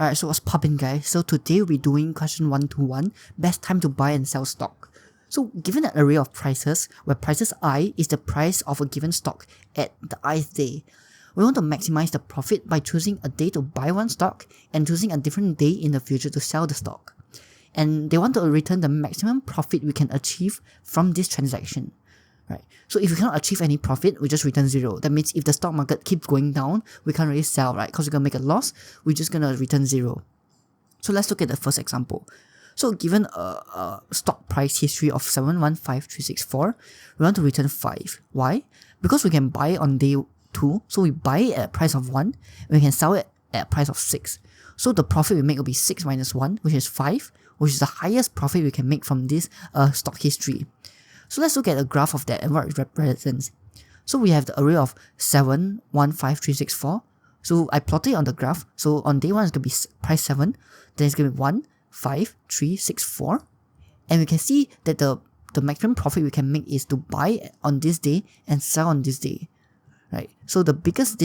Alright, so what's poppin', guys? So today we'll be doing question 121, best time to buy and sell stock. So given an array of prices, where prices I is the price of a given stock at the ith day, we want to maximize the profit by choosing a day to buy one stock and choosing a different day in the future to sell the stock. And they want to return the maximum profit we can achieve from this transaction. Right. So if we cannot achieve any profit, we just return 0. That means if the stock market keeps going down, we can't really sell, right? Because we're going to make a loss, we're just going to return 0. So let's look at the first example. So given a stock price history of 715364, we want to return 5. Why? Because we can buy on day 2, so we buy it at a price of 1, and we can sell it at a price of 6. So the profit we make will be 6 minus 1, which is 5, which is the highest profit we can make from this stock history. So let's look at a graph of that and what it represents. So we have the array of 715364. So I plotted it on the graph. So on day 1 it's going to be price 7, then it's going to be 1, 5, 3, 6, 4. And we can see that the maximum profit we can make is to buy on this day and sell on this day. Right? So the biggest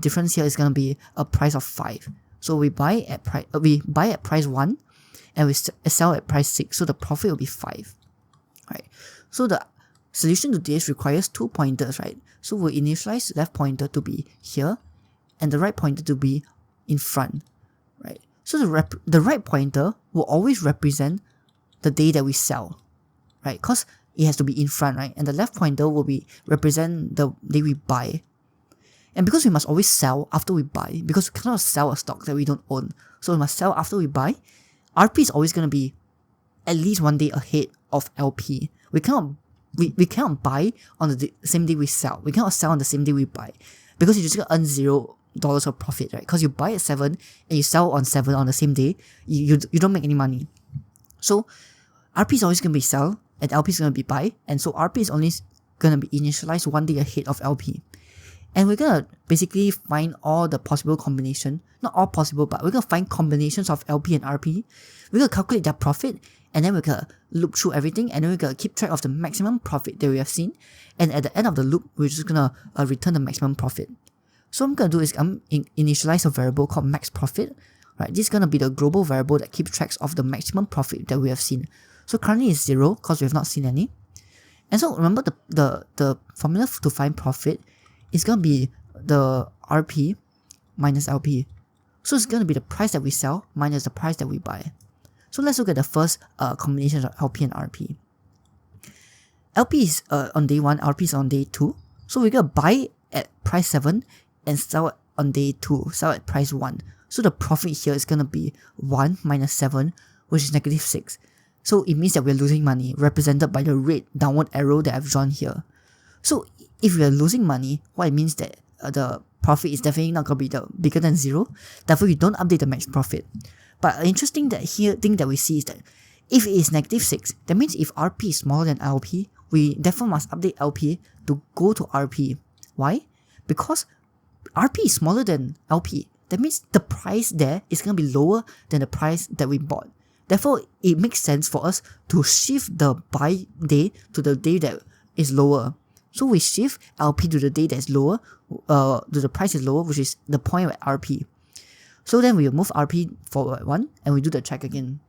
difference here is going to be a price of 5. So we buy at price 1 and we sell at price 6. So the profit will be 5. Right. So the solution to this requires 2 pointers, right? So we'll initialize left pointer to be here and the right pointer to be in front, right? So the right pointer will always represent the day that we sell, right? Because it has to be in front, right? And the left pointer will represent the day we buy. And because we must always sell after we buy, because we cannot sell a stock that we don't own, so we must sell after we buy, RP is always going to be at least 1 day ahead of LP. We cannot buy on the same day we sell. We cannot sell on the same day we buy, because you're just gonna earn $0 of profit, right? Because you buy at 7 and you sell on 7 on the same day, you don't make any money. So RP is always gonna be sell and LP is gonna be buy, and so RP is only gonna be initialized 1 day ahead of LP. And we're gonna basically find all the possible combination, not all possible, but we're gonna find combinations of LP and RP. We're gonna calculate their profit, and then we're gonna loop through everything, and then we're gonna keep track of the maximum profit that we have seen. And at the end of the loop, we're just gonna return the maximum profit. So what I'm gonna do is initialize a variable called max profit. Right, this is gonna be the global variable that keeps track of the maximum profit that we have seen. So currently it's 0 because we have not seen any. And so remember the formula to find profit is gonna be the RP minus LP. So it's gonna be the price that we sell minus the price that we buy. So let's look at the first combination of LP and RP. LP is on day 1, RP is on day 2. So we're going to buy at price 7 and sell it on day 2, sell at price 1. So the profit here is going to be 1 minus 7, which is negative 6. So it means that we're losing money, represented by the red downward arrow that I've drawn here. So if we are losing money, what it means that the profit is definitely not going to be bigger than 0. Therefore, we don't update the max profit. But an interesting thing that we see is that if it is negative 6, that means if RP is smaller than LP, we therefore must update LP to go to RP. Why? Because RP is smaller than LP. That means the price there is going to be lower than the price that we bought. Therefore, it makes sense for us to shift the buy day to the day that is lower. So we shift LP to the day that is lower, to the price is lower, which is the point at RP. So then we move RP forward 1 and we do the check again.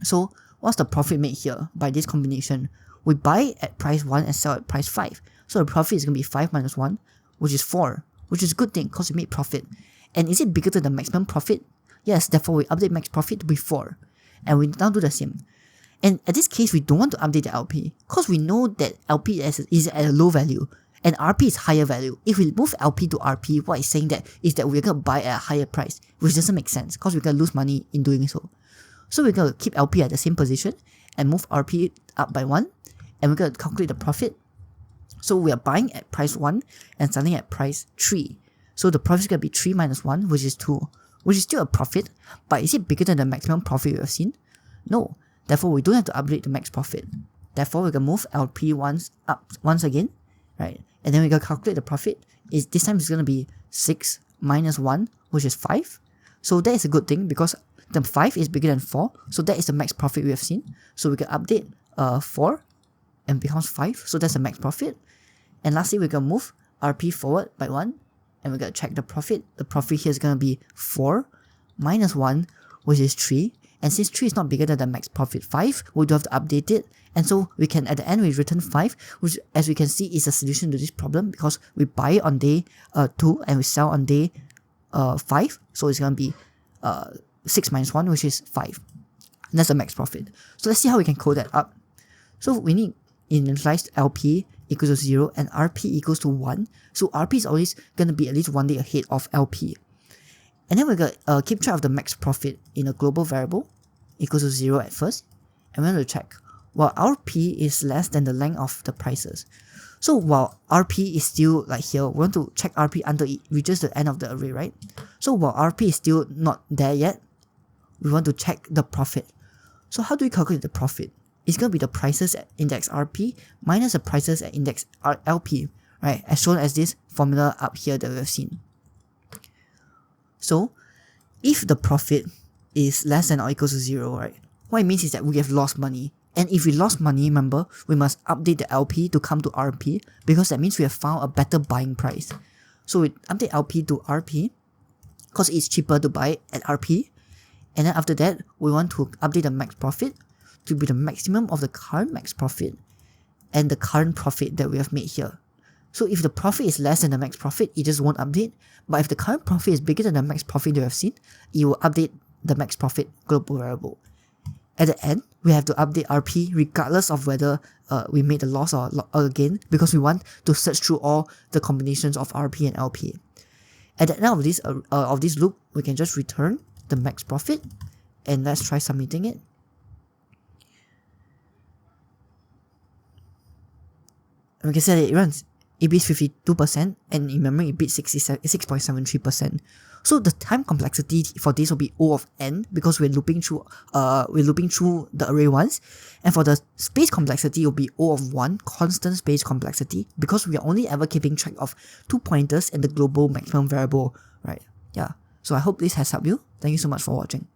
So what's the profit made here by this combination? We buy at price 1 and sell at price 5. So the profit is going to be 5 minus 1, which is 4, which is a good thing because we made profit. And is it bigger than the maximum profit? Yes, therefore we update max profit to be 4. And we now do the same. And at this case, we don't want to update the LP because we know that LP is at a low value. And RP is higher value. If we move LP to RP, what it's saying is that we're going to buy at a higher price, which doesn't make sense because we're going to lose money in doing so. So we're going to keep LP at the same position and move RP up by 1, and we're going to calculate the profit. So we are buying at price 1 and selling at price 3. So the profit is going to be 3 minus 1, which is 2, which is still a profit, but is it bigger than the maximum profit we have seen? No. Therefore, we don't have to update the max profit. Therefore, we're going to move LP up once again, right? And then we're going to calculate the profit. This time it's going to be 6 minus 1, which is 5. So that is a good thing because the 5 is bigger than 4. So that is the max profit we have seen. So we can update 4 and becomes 5. So that's the max profit. And lastly, we're going to move RP forward by 1. And we're going to check the profit. The profit here is going to be 4 minus 1, which is 3. And since 3 is not bigger than the max profit 5, we do have to update it. And so we can, at the end, we return 5, which as we can see is a solution to this problem because we buy on day 2 and we sell on day 5. So it's going to be 6 minus 1, which is 5. And that's the max profit. So let's see how we can code that up. So we need initialized LP equals to 0 and RP equals to 1. So RP is always going to be at least 1 day ahead of LP. And then we're going to keep track of the max profit in a global variable equals to 0 at first. And we're going to check while RP is less than the length of the prices. So while RP is still like here, we want to check RP until it reaches the end of the array, right? So while RP is still not there yet, we want to check the profit. So how do we calculate the profit? It's going to be the prices at index RP minus the prices at index LP, right? As shown as this formula up here that we have seen. So if the profit is less than or equals to 0, right? What it means is that we have lost money. And if we lost money, remember, we must update the LP to come to RP because that means we have found a better buying price. So we update LP to RP because it's cheaper to buy at RP. And then after that, we want to update the max profit to be the maximum of the current max profit and the current profit that we have made here. So if the profit is less than the max profit, it just won't update. But if the current profit is bigger than the max profit you have seen, it will update the max profit global variable. At the end, we have to update RP regardless of whether we made a loss or a gain because we want to search through all the combinations of RP and LP. At the end of this loop, we can just return the max profit and let's try submitting it. And we can see that it runs. It beats 52% and in memory it beats 6.73%. So the time complexity for this will be O of n because we're looping through the array once, and for the space complexity it will be O of 1 constant space complexity because we are only ever keeping track of 2 pointers and the global maximum variable, right? Yeah. So I hope this has helped you. Thank you so much for watching.